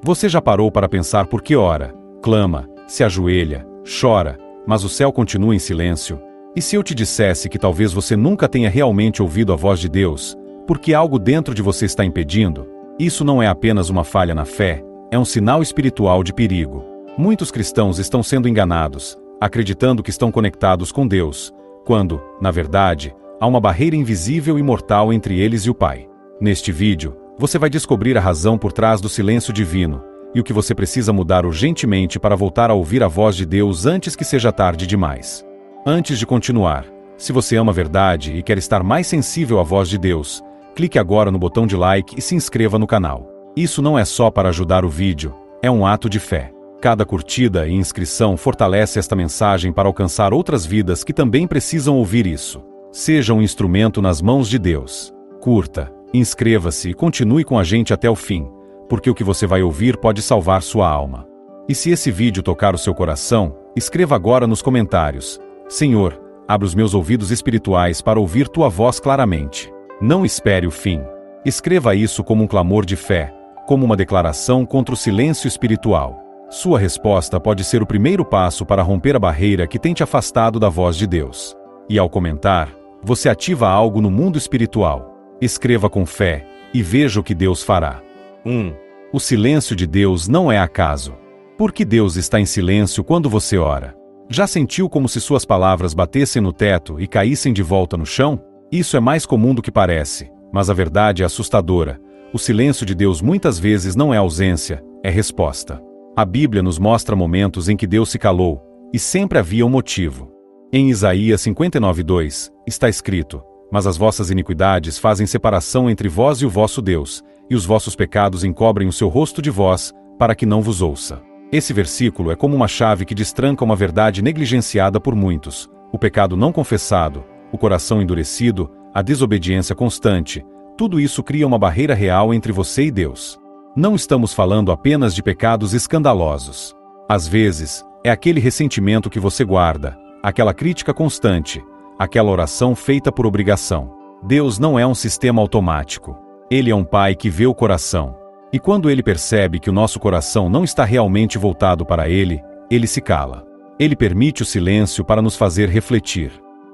Você já parou para pensar por que ora, clama, se ajoelha, chora, mas o céu continua em silêncio? E se eu te dissesse que talvez você nunca tenha realmente ouvido a voz de Deus, porque algo dentro de você está impedindo? Isso não é apenas uma falha na fé, é um sinal espiritual de perigo. Muitos cristãos estão sendo enganados, acreditando que estão conectados com Deus, quando, na verdade, há uma barreira invisível e mortal entre eles e o Pai. Neste vídeo, você vai descobrir a razão por trás do silêncio divino, e o que você precisa mudar urgentemente para voltar a ouvir a voz de Deus antes que seja tarde demais. Antes de continuar, se você ama a verdade e quer estar mais sensível à voz de Deus, clique agora no botão de like e se inscreva no canal. Isso não é só para ajudar o vídeo, é um ato de fé. Cada curtida e inscrição fortalece esta mensagem para alcançar outras vidas que também precisam ouvir isso. Seja um instrumento nas mãos de Deus. Curta, inscreva-se e continue com a gente até o fim, porque o que você vai ouvir pode salvar sua alma. E se esse vídeo tocar o seu coração, escreva agora nos comentários: Senhor, abra os meus ouvidos espirituais para ouvir tua voz claramente. Não espere o fim. Escreva isso como um clamor de fé, como uma declaração contra o silêncio espiritual. Sua resposta pode ser o primeiro passo para romper a barreira que tem te afastado da voz de Deus. E ao comentar, você ativa algo no mundo espiritual. Escreva com fé e veja o que Deus fará. 1. O silêncio de Deus não é acaso. Por que Deus está em silêncio quando você ora? Já sentiu como se suas palavras batessem no teto e caíssem de volta no chão? Isso é mais comum do que parece, mas a verdade é assustadora. O silêncio de Deus muitas vezes não é ausência, é resposta. A Bíblia nos mostra momentos em que Deus se calou, e sempre havia um motivo. Em Isaías 59:2, está escrito: Mas as vossas iniquidades fazem separação entre vós e o vosso Deus, e os vossos pecados encobrem o seu rosto de vós, para que não vos ouça. Esse versículo é como uma chave que destranca uma verdade negligenciada por muitos: o pecado não confessado, o coração endurecido, a desobediência constante. Tudo isso cria uma barreira real entre você e Deus. Não estamos falando apenas de pecados escandalosos. Às vezes, é aquele ressentimento que você guarda, aquela crítica constante, aquela oração feita por obrigação. Deus não é um sistema automático. Ele é um Pai que vê o coração. E quando Ele percebe que o nosso coração não está realmente voltado para Ele, Ele se cala. Ele permite o silêncio para nos fazer refletir.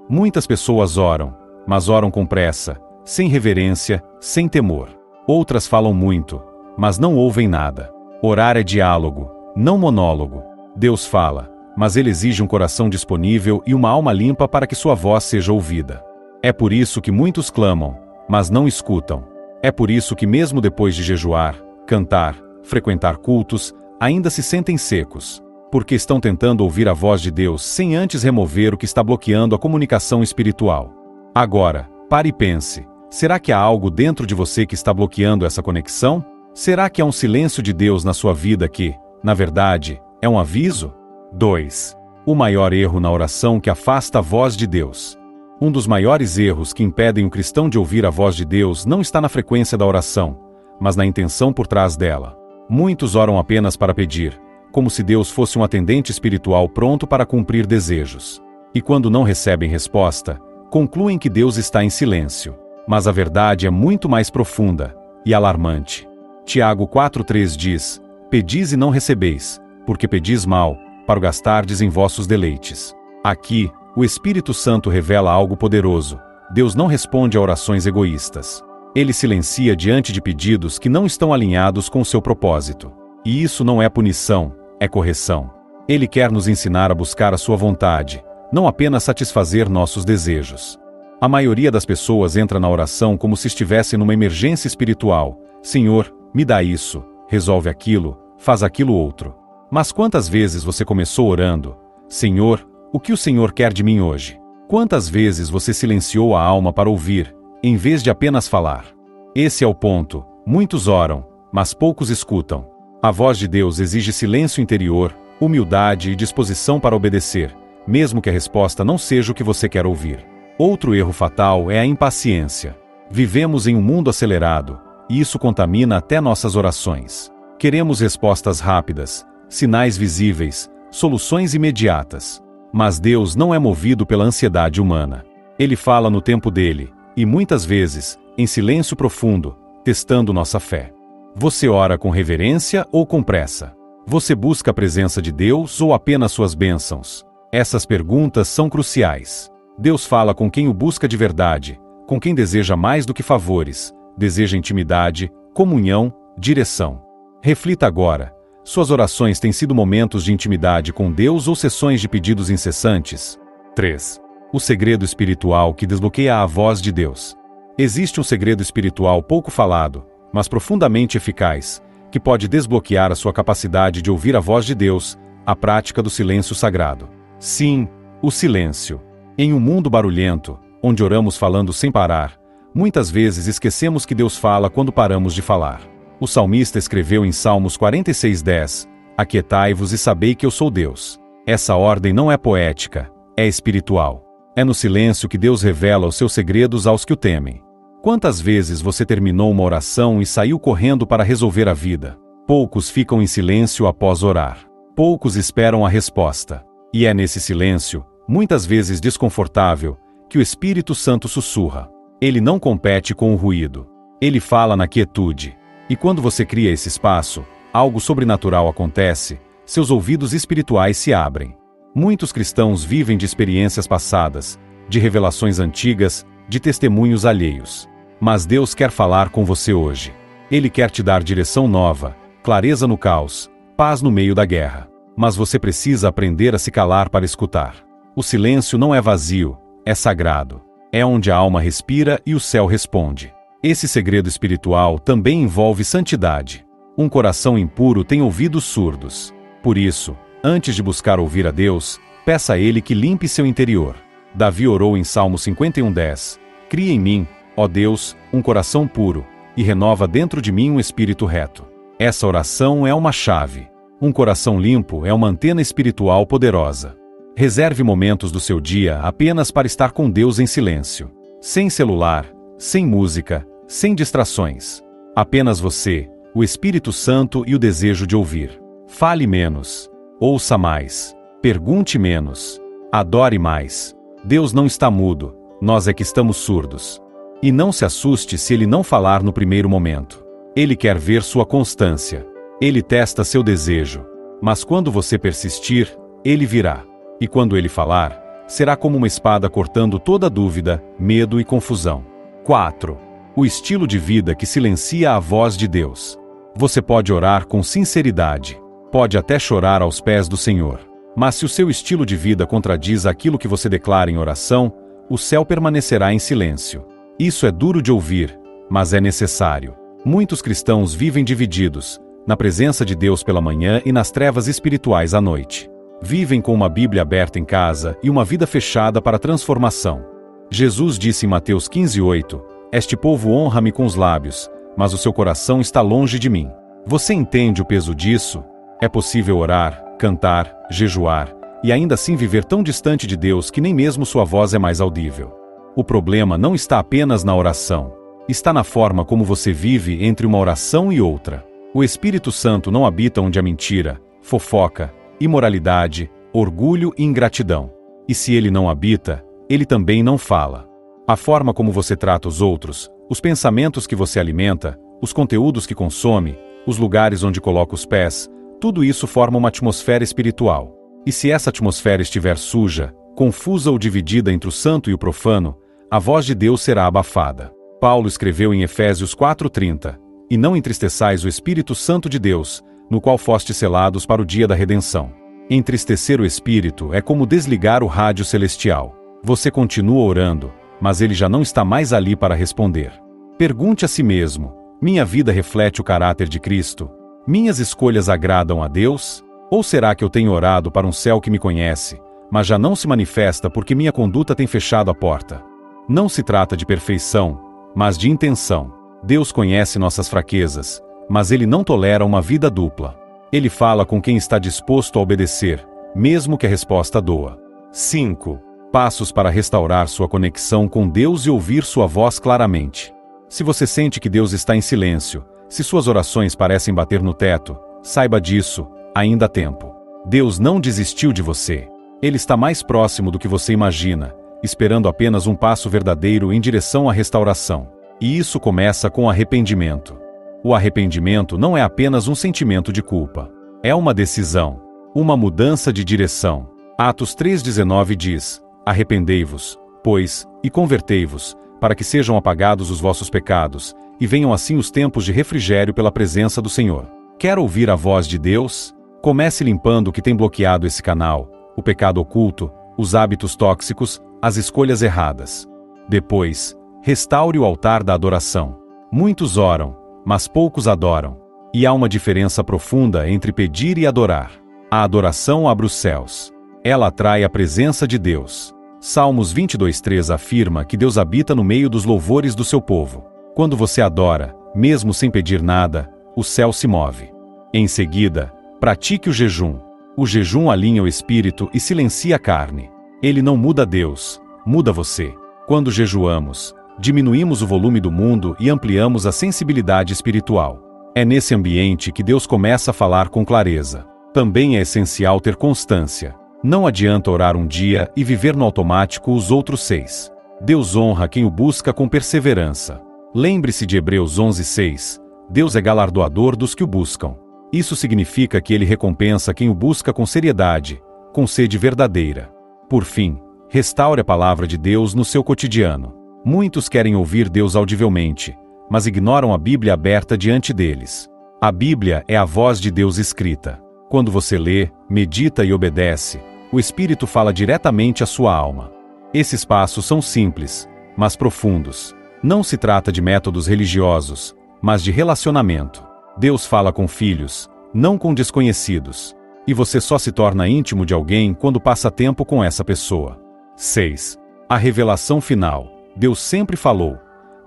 Muitas pessoas oram, mas oram com pressa, sem reverência, sem temor. Outras falam muito, mas não ouvem nada. Orar é diálogo, não monólogo. Deus fala, mas Ele exige um coração disponível e uma alma limpa para que sua voz seja ouvida. É por isso que muitos clamam, mas não escutam. É por isso que mesmo depois de jejuar, cantar, frequentar cultos, ainda se sentem secos, porque estão tentando ouvir a voz de Deus sem antes remover o que está bloqueando a comunicação espiritual. Agora, pare e pense: será que há algo dentro de você que está bloqueando essa conexão? Será que há um silêncio de Deus na sua vida que, na verdade, é um aviso? 2. O maior erro na oração que afasta a voz de Deus. Um dos maiores erros que impedem o cristão de ouvir a voz de Deus não está na frequência da oração, mas na intenção por trás dela. Muitos oram apenas para pedir, como se Deus fosse um atendente espiritual pronto para cumprir desejos. E quando não recebem resposta, concluem que Deus está em silêncio. Mas a verdade é muito mais profunda e alarmante. Tiago 4:3 diz: Pedis e não recebeis, porque pedis mal, para o gastardes em vossos deleites. Aqui, o Espírito Santo revela algo poderoso. Deus não responde a orações egoístas. Ele silencia diante de pedidos que não estão alinhados com o seu propósito. E isso não é punição, é correção. Ele quer nos ensinar a buscar a sua vontade, não apenas satisfazer nossos desejos. A maioria das pessoas entra na oração como se estivesse numa emergência espiritual. Senhor, me dá isso, resolve aquilo, faz aquilo outro. Mas quantas vezes você começou orando: Senhor, o que o Senhor quer de mim hoje? Quantas vezes você silenciou a alma para ouvir, em vez de apenas falar? Esse é o ponto. Muitos oram, mas poucos escutam. A voz de Deus exige silêncio interior, humildade e disposição para obedecer, mesmo que a resposta não seja o que você quer ouvir. Outro erro fatal é a impaciência. Vivemos em um mundo acelerado, e isso contamina até nossas orações. Queremos respostas rápidas, sinais visíveis, soluções imediatas. Mas Deus não é movido pela ansiedade humana. Ele fala no tempo dele, e muitas vezes, em silêncio profundo, testando nossa fé. Você ora com reverência ou com pressa? Você busca a presença de Deus ou apenas suas bênçãos? Essas perguntas são cruciais. Deus fala com quem o busca de verdade, com quem deseja mais do que favores, deseja intimidade, comunhão, direção. Reflita agora. Suas orações têm sido momentos de intimidade com Deus ou sessões de pedidos incessantes? 3. O segredo espiritual que desbloqueia a voz de Deus. Existe um segredo espiritual pouco falado, mas profundamente eficaz, que pode desbloquear a sua capacidade de ouvir a voz de Deus, a prática do silêncio sagrado. Sim, o silêncio. Em um mundo barulhento, onde oramos falando sem parar, muitas vezes esquecemos que Deus fala quando paramos de falar. O salmista escreveu em Salmos 46:10, Aquietai-vos e sabei que eu sou Deus. Essa ordem não é poética, é espiritual. É no silêncio que Deus revela os seus segredos aos que o temem. Quantas vezes você terminou uma oração e saiu correndo para resolver a vida? Poucos ficam em silêncio após orar. Poucos esperam a resposta. E é nesse silêncio, muitas vezes desconfortável, que o Espírito Santo sussurra. Ele não compete com o ruído. Ele fala na quietude. E quando você cria esse espaço, algo sobrenatural acontece, seus ouvidos espirituais se abrem. Muitos cristãos vivem de experiências passadas, de revelações antigas, de testemunhos alheios. Mas Deus quer falar com você hoje. Ele quer te dar direção nova, clareza no caos, paz no meio da guerra. Mas você precisa aprender a se calar para escutar. O silêncio não é vazio, é sagrado. É onde a alma respira e o céu responde. Esse segredo espiritual também envolve santidade. Um coração impuro tem ouvidos surdos. Por isso, antes de buscar ouvir a Deus, peça a Ele que limpe seu interior. Davi orou em Salmo 51:10. Cria em mim, ó Deus, um coração puro, e renova dentro de mim um espírito reto. Essa oração é uma chave. Um coração limpo é uma antena espiritual poderosa. Reserve momentos do seu dia apenas para estar com Deus em silêncio. Sem celular, sem música, sem distrações. Apenas você, o Espírito Santo e o desejo de ouvir. Fale menos. Ouça mais. Pergunte menos. Adore mais. Deus não está mudo, nós é que estamos surdos. E não se assuste se Ele não falar no primeiro momento. Ele quer ver sua constância. Ele testa seu desejo. Mas quando você persistir, Ele virá. E quando Ele falar, será como uma espada cortando toda dúvida, medo e confusão. 4. O estilo de vida que silencia a voz de Deus. Você pode orar com sinceridade. Pode até chorar aos pés do Senhor. Mas se o seu estilo de vida contradiz aquilo que você declara em oração, o céu permanecerá em silêncio. Isso é duro de ouvir, mas é necessário. Muitos cristãos vivem divididos, na presença de Deus pela manhã e nas trevas espirituais à noite. Vivem com uma Bíblia aberta em casa e uma vida fechada para a transformação. Jesus disse em Mateus 15:8, Este povo honra-me com os lábios, mas o seu coração está longe de mim. Você entende o peso disso? É possível orar, cantar, jejuar, e ainda assim viver tão distante de Deus que nem mesmo sua voz é mais audível. O problema não está apenas na oração. Está na forma como você vive entre uma oração e outra. O Espírito Santo não habita onde há mentira, fofoca, imoralidade, orgulho e ingratidão. E se ele não habita, ele também não fala. A forma como você trata os outros, os pensamentos que você alimenta, os conteúdos que consome, os lugares onde coloca os pés, tudo isso forma uma atmosfera espiritual. E se essa atmosfera estiver suja, confusa ou dividida entre o santo e o profano, a voz de Deus será abafada. Paulo escreveu em Efésios 4:30, E não entristeçais o Espírito Santo de Deus, no qual fostes selados para o dia da redenção. Entristecer o Espírito é como desligar o rádio celestial. Você continua orando, mas ele já não está mais ali para responder. Pergunte a si mesmo, minha vida reflete o caráter de Cristo? Minhas escolhas agradam a Deus? Ou será que eu tenho orado para um céu que me conhece, mas já não se manifesta porque minha conduta tem fechado a porta? Não se trata de perfeição, mas de intenção. Deus conhece nossas fraquezas, mas Ele não tolera uma vida dupla. Ele fala com quem está disposto a obedecer, mesmo que a resposta doa. 5. Passos para restaurar sua conexão com Deus e ouvir sua voz claramente. Se você sente que Deus está em silêncio, se suas orações parecem bater no teto, saiba disso, ainda há tempo. Deus não desistiu de você. Ele está mais próximo do que você imagina, esperando apenas um passo verdadeiro em direção à restauração. E isso começa com arrependimento. O arrependimento não é apenas um sentimento de culpa. É uma decisão, uma mudança de direção. Atos 3,19 diz: Arrependei-vos, pois, e convertei-vos, para que sejam apagados os vossos pecados, e venham assim os tempos de refrigério pela presença do Senhor. Quer ouvir a voz de Deus? Comece limpando o que tem bloqueado esse canal, o pecado oculto, os hábitos tóxicos, as escolhas erradas. Depois, restaure o altar da adoração. Muitos oram, mas poucos adoram. E há uma diferença profunda entre pedir e adorar. A adoração abre os céus. Ela atrai a presença de Deus. Salmos 22:3 afirma que Deus habita no meio dos louvores do seu povo. Quando você adora, mesmo sem pedir nada, o céu se move. Em seguida, pratique o jejum. O jejum alinha o espírito e silencia a carne. Ele não muda Deus, muda você. Quando jejuamos, diminuímos o volume do mundo e ampliamos a sensibilidade espiritual. É nesse ambiente que Deus começa a falar com clareza. Também é essencial ter constância. Não adianta orar um dia e viver no automático os outros 6. Deus honra quem o busca com perseverança. Lembre-se de Hebreus 11:6. Deus é galardoador dos que o buscam. Isso significa que ele recompensa quem o busca com seriedade, com sede verdadeira. Por fim, restaure a palavra de Deus no seu cotidiano. Muitos querem ouvir Deus audivelmente, mas ignoram a Bíblia aberta diante deles. A Bíblia é a voz de Deus escrita. Quando você lê, medita e obedece, o Espírito fala diretamente à sua alma. Esses passos são simples, mas profundos. Não se trata de métodos religiosos, mas de relacionamento. Deus fala com filhos, não com desconhecidos. E você só se torna íntimo de alguém quando passa tempo com essa pessoa. 6. A revelação final. Deus sempre falou,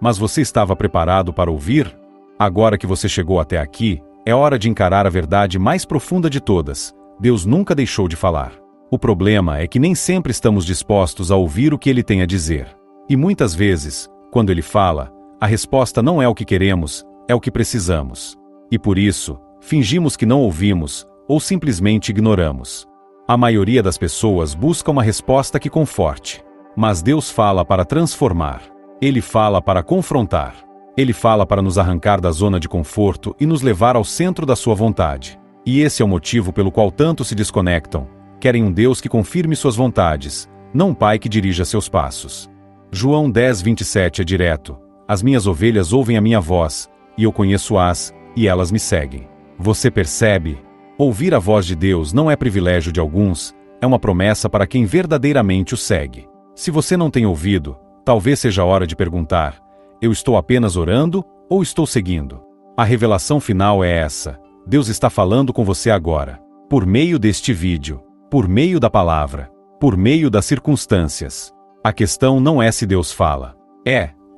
mas você estava preparado para ouvir? Agora que você chegou até aqui, é hora de encarar a verdade mais profunda de todas. Deus nunca deixou de falar. O problema é que nem sempre estamos dispostos a ouvir o que Ele tem a dizer. E muitas vezes, quando Ele fala, a resposta não é o que queremos, é o que precisamos. E por isso, fingimos que não ouvimos, ou simplesmente ignoramos. A maioria das pessoas busca uma resposta que conforte. Mas Deus fala para transformar. Ele fala para confrontar. Ele fala para nos arrancar da zona de conforto e nos levar ao centro da sua vontade. E esse é o motivo pelo qual tantos se desconectam. Querem um Deus que confirme suas vontades, não um pai que dirija seus passos. João 10:27 é direto. As minhas ovelhas ouvem a minha voz, e eu conheço-as, e elas me seguem. Você percebe? Ouvir a voz de Deus não é privilégio de alguns, é uma promessa para quem verdadeiramente o segue. Se você não tem ouvido, talvez seja a hora de perguntar: eu estou apenas orando ou estou seguindo? A revelação final é essa: Deus está falando com você agora, por meio deste vídeo, por meio da palavra, por meio das circunstâncias. A questão não é se Deus fala.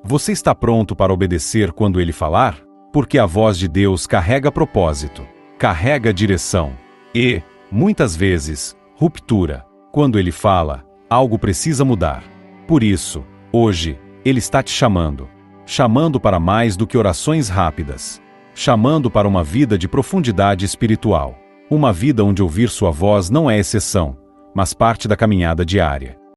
Você está pronto para obedecer quando Ele falar? Porque a voz de Deus carrega propósito, carrega direção e, muitas vezes, ruptura. Quando Ele fala, algo precisa mudar. Por isso, hoje, Ele está te chamando. Chamando para mais do que orações rápidas. Chamando para uma vida de profundidade espiritual. Uma vida onde ouvir sua voz não é exceção, mas parte da caminhada diária.